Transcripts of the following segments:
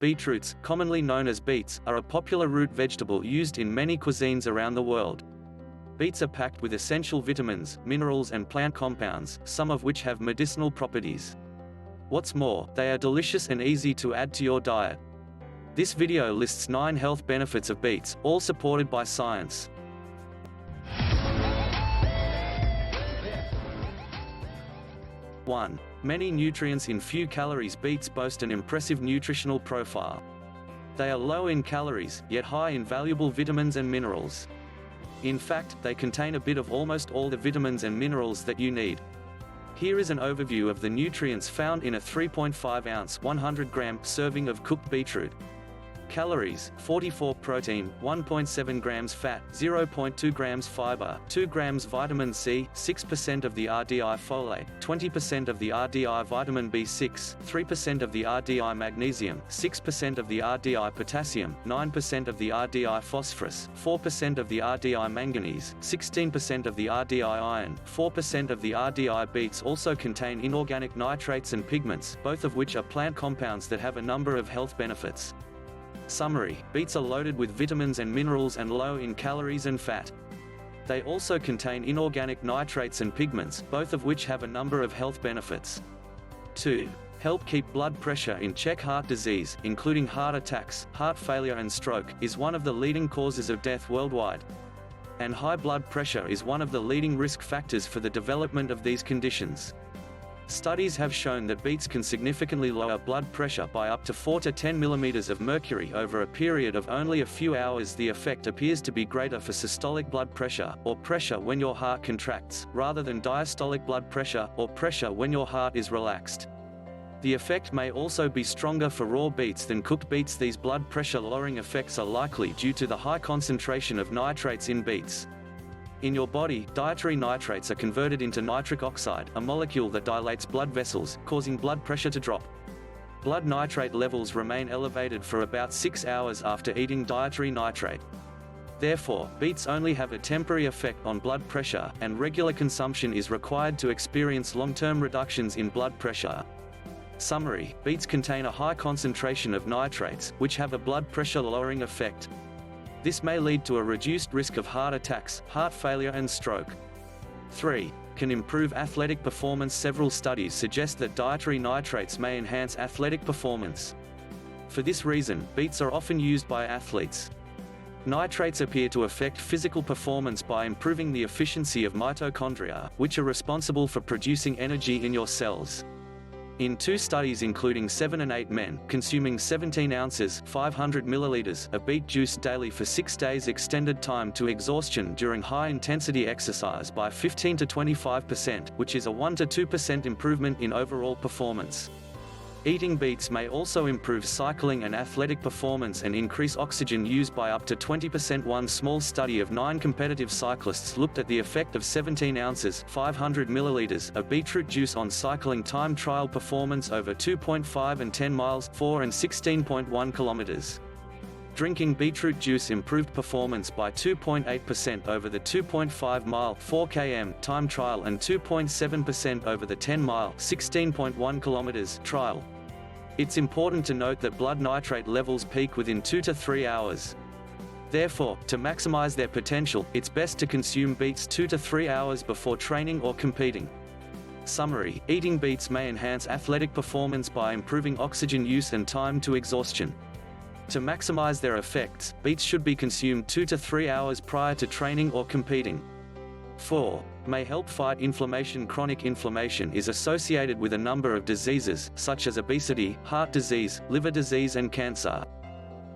Beetroots, commonly known as beets, are a popular root vegetable used in many cuisines around the world. Beets are packed with essential vitamins, minerals and plant compounds, some of which have medicinal properties. What's more, they are delicious and easy to add to your diet. This video lists 9 health benefits of beets, all supported by science. One. Many nutrients in few calories. Beets boast an impressive nutritional profile. They are low in calories, yet high in valuable vitamins and minerals. In fact, they contain a bit of almost all the vitamins and minerals that you need. Here is an overview of the nutrients found in a 3.5-ounce 100-gram serving of cooked beetroot. Calories: 44 protein, 1.7 grams fat, 0.2 grams fiber, 2 grams vitamin C, 6% of the RDI folate, 20% of the RDI vitamin B6, 3% of the RDI magnesium, 6% of the RDI potassium, 9% of the RDI phosphorus, 4% of the RDI manganese, 16% of the RDI iron, 4% of the RDI. Beets also contain inorganic nitrates and pigments, both of which are plant compounds that have a number of health benefits. Summary: beets are loaded with vitamins and minerals and low in calories and fat. They also contain inorganic nitrates and pigments, both of which have a number of health benefits. 2. Help keep blood pressure in check. Heart disease, including heart attacks, heart failure and stroke, is one of the leading causes of death worldwide. And high blood pressure is one of the leading risk factors for the development of these conditions. Studies have shown that beets can significantly lower blood pressure by up to 4 to 10 mm of mercury over a period of only a few hours. The effect appears to be greater for systolic blood pressure, or pressure when your heart contracts, rather than diastolic blood pressure, or pressure when your heart is relaxed. The effect may also be stronger for raw beets than cooked beets. These blood pressure lowering effects are likely due to the high concentration of nitrates in beets. In your body, dietary nitrates are converted into nitric oxide, a molecule that dilates blood vessels, causing blood pressure to drop. Blood nitrate levels remain elevated for about 6 hours after eating dietary nitrate. Therefore, beets only have a temporary effect on blood pressure, and regular consumption is required to experience long-term reductions in blood pressure. Summary: beets contain a high concentration of nitrates, which have a blood pressure lowering effect. This may lead to a reduced risk of heart attacks, heart failure and stroke. 3. Can improve athletic performance. Several studies suggest that dietary nitrates may enhance athletic performance. For this reason, beets are often used by athletes. Nitrates appear to affect physical performance by improving the efficiency of mitochondria, which are responsible for producing energy in your cells. In 2 studies including 7 and 8 men, consuming 17 ounces 500 milliliters of beet juice daily for 6 days extended time to exhaustion during high-intensity exercise by 15 to 25%, which is a 1 to 2% improvement in overall performance. Eating beets may also improve cycling and athletic performance and increase oxygen use by up to 20%. One small study of 9 competitive cyclists looked at the effect of 17 ounces 500 milliliters of beetroot juice on cycling time trial performance over 2.5 and 10 miles, 4 and 16.1 kilometers. Drinking beetroot juice improved performance by 2.8% over the 2.5-mile 4 km time trial and 2.7% over the 10-mile 16.1 kilometers trial. It's important to note that blood nitrate levels peak within 2 to 3 hours. Therefore, to maximize their potential, it's best to consume beets 2 to 3 hours before training or competing. Summary: eating beets may enhance athletic performance by improving oxygen use and time to exhaustion. To maximize their effects, beets should be consumed 2 to 3 hours prior to training or competing. 4. May help fight inflammation. Chronic inflammation is associated with a number of diseases, such as obesity, heart disease, liver disease and cancer.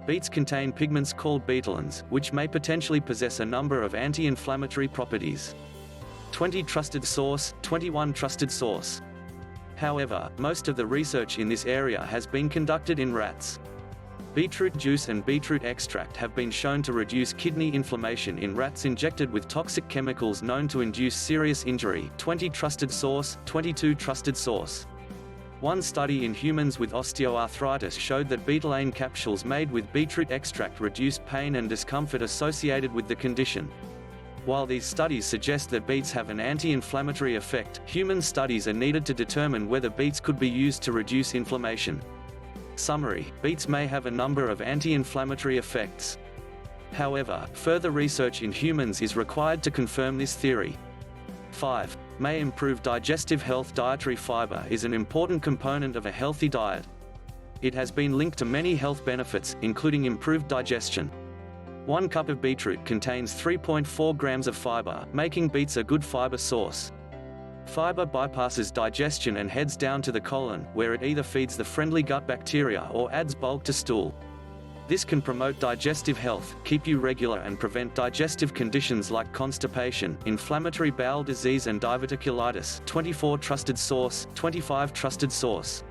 Beets contain pigments called betalains, which may potentially possess a number of anti-inflammatory properties. 20 trusted source, 21 trusted source. However, most of the research in this area has been conducted in rats. Beetroot juice and beetroot extract have been shown to reduce kidney inflammation in rats injected with toxic chemicals known to induce serious injury. 20 trusted source, 22 trusted source. One study in humans with osteoarthritis showed that betalain capsules made with beetroot extract reduced pain and discomfort associated with the condition. While these studies suggest that beets have an anti-inflammatory effect, human studies are needed to determine whether beets could be used to reduce inflammation. Summary: beets may have a number of anti-inflammatory effects. However, further research in humans is required to confirm this theory. 5. May improve digestive health. Dietary fiber is an important component of a healthy diet. It has been linked to many health benefits, including improved digestion. 1 cup of beetroot contains 3.4 grams of fiber, making beets a good fiber source. Fiber bypasses digestion and heads down to the colon, where it either feeds the friendly gut bacteria or adds bulk to stool. This can promote digestive health, keep you regular, and prevent digestive conditions like constipation, inflammatory bowel disease and diverticulitis. 24 trusted source, 25 trusted source.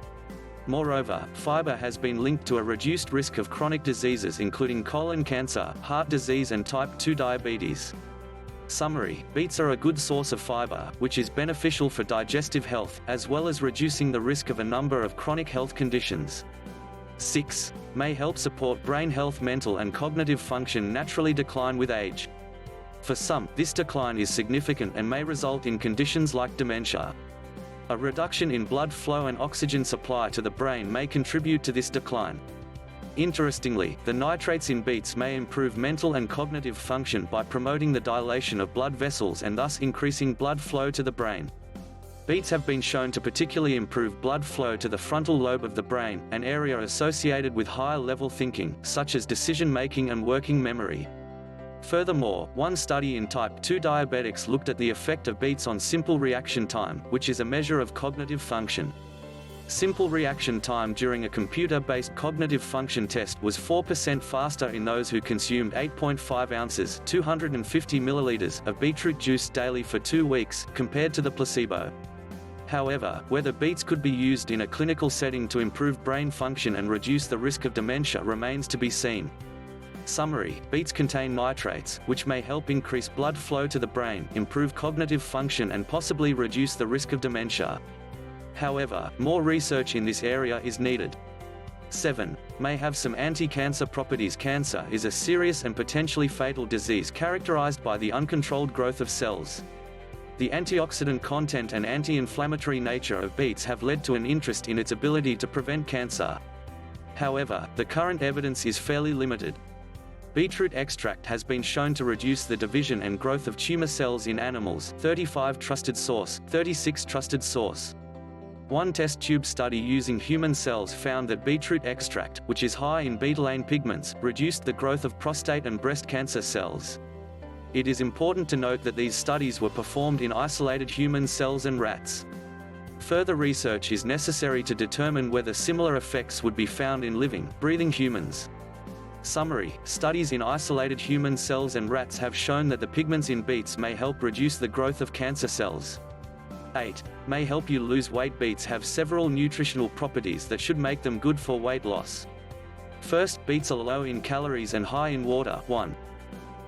Moreover, fiber has been linked to a reduced risk of chronic diseases including colon cancer, heart disease and type 2 diabetes. Summary: beets are a good source of fiber, which is beneficial for digestive health, as well as reducing the risk of a number of chronic health conditions. 6. May help support brain health. Mental and cognitive function naturally decline with age. For some, this decline is significant and may result in conditions like dementia. A reduction in blood flow and oxygen supply to the brain may contribute to this decline. Interestingly, the nitrates in beets may improve mental and cognitive function by promoting the dilation of blood vessels and thus increasing blood flow to the brain. Beets have been shown to particularly improve blood flow to the frontal lobe of the brain, an area associated with higher-level thinking, such as decision-making and working memory. Furthermore, one study in type 2 diabetics looked at the effect of beets on simple reaction time, which is a measure of cognitive function. Simple reaction time during a computer-based cognitive function test was 4% faster in those who consumed 8.5 ounces (250 milliliters) of beetroot juice daily for 2 weeks, compared to the placebo. However, whether beets could be used in a clinical setting to improve brain function and reduce the risk of dementia remains to be seen. Summary: beets contain nitrates, which may help increase blood flow to the brain, improve cognitive function and possibly reduce the risk of dementia. However, more research in this area is needed. 7. May have some anti-cancer properties. Cancer is a serious and potentially fatal disease characterized by the uncontrolled growth of cells. The antioxidant content and anti-inflammatory nature of beets have led to an interest in its ability to prevent cancer. However, the current evidence is fairly limited. Beetroot extract has been shown to reduce the division and growth of tumor cells in animals. 35 trusted source, 36 trusted source. One test tube study using human cells found that beetroot extract, which is high in betalain pigments, reduced the growth of prostate and breast cancer cells. It is important to note that these studies were performed in isolated human cells and rats. Further research is necessary to determine whether similar effects would be found in living, breathing humans. Summary: studies in isolated human cells and rats have shown that the pigments in beets may help reduce the growth of cancer cells. 8. May help you lose weight. Beets have several nutritional properties that should make them good for weight loss. First, beets are low in calories and high in water. 1.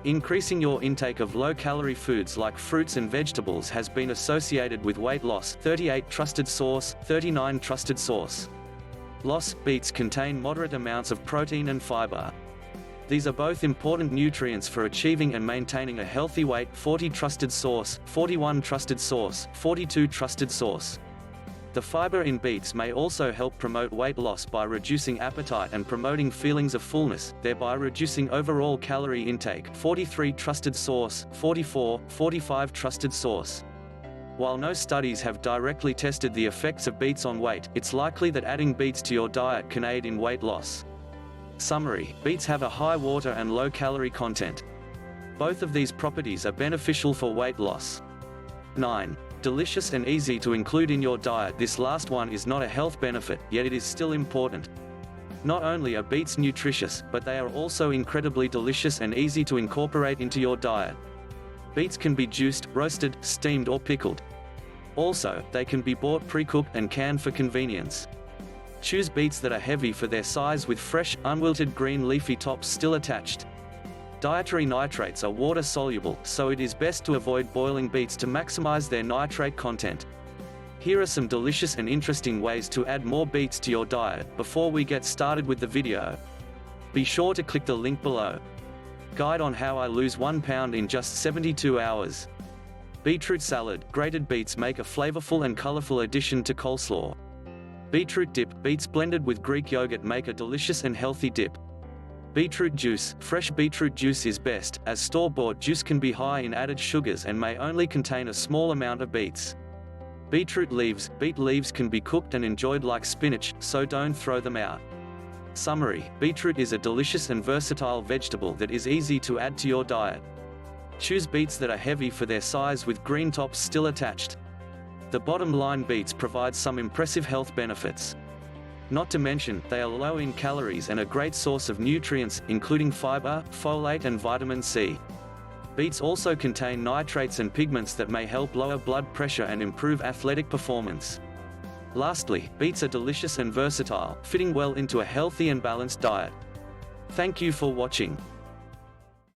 Increasing your intake of low-calorie foods like fruits and vegetables has been associated with weight loss. 38 trusted source, 39 trusted source. Loss: beets contain moderate amounts of protein and fiber. These are both important nutrients for achieving and maintaining a healthy weight. 40 trusted source, 41 trusted source, 42 trusted source. The fiber in beets may also help promote weight loss by reducing appetite and promoting feelings of fullness, thereby reducing overall calorie intake. 43 trusted source, 45 trusted source. While no studies have directly tested the effects of beets on weight, it's likely that adding beets to your diet can aid in weight loss. Summary: beets have a high water and low calorie content. Both of these properties are beneficial for weight loss. 9. Delicious and easy to include in your diet. This last one is not a health benefit, yet it is still important. Not only are beets nutritious, but they are also incredibly delicious and easy to incorporate into your diet. Beets can be juiced, roasted, steamed or pickled. Also, they can be bought pre-cooked and canned for convenience. Choose beets that are heavy for their size with fresh, unwilted green leafy tops still attached. Dietary nitrates are water-soluble, so it is best to avoid boiling beets to maximize their nitrate content. Here are some delicious and interesting ways to add more beets to your diet. Before we get started with the video, be sure to click the link below. Guide on how I lose 1 pound in just 72 hours. Beetroot salad. Grated beets make a flavorful and colorful addition to coleslaw. Beetroot dip. Beets blended with Greek yogurt make a delicious and healthy dip. Beetroot juice. Fresh beetroot juice is best, as store-bought juice can be high in added sugars and may only contain a small amount of beets. Beetroot leaves. Beet leaves can be cooked and enjoyed like spinach, so don't throw them out. Summary: beetroot is a delicious and versatile vegetable that is easy to add to your diet. Choose beets that are heavy for their size with green tops still attached. The bottom line: beets provide some impressive health benefits. Not to mention, they are low in calories and a great source of nutrients, including fiber, folate and vitamin C. Beets also contain nitrates and pigments that may help lower blood pressure and improve athletic performance. Lastly, beets are delicious and versatile, fitting well into a healthy and balanced diet. Thank you for watching.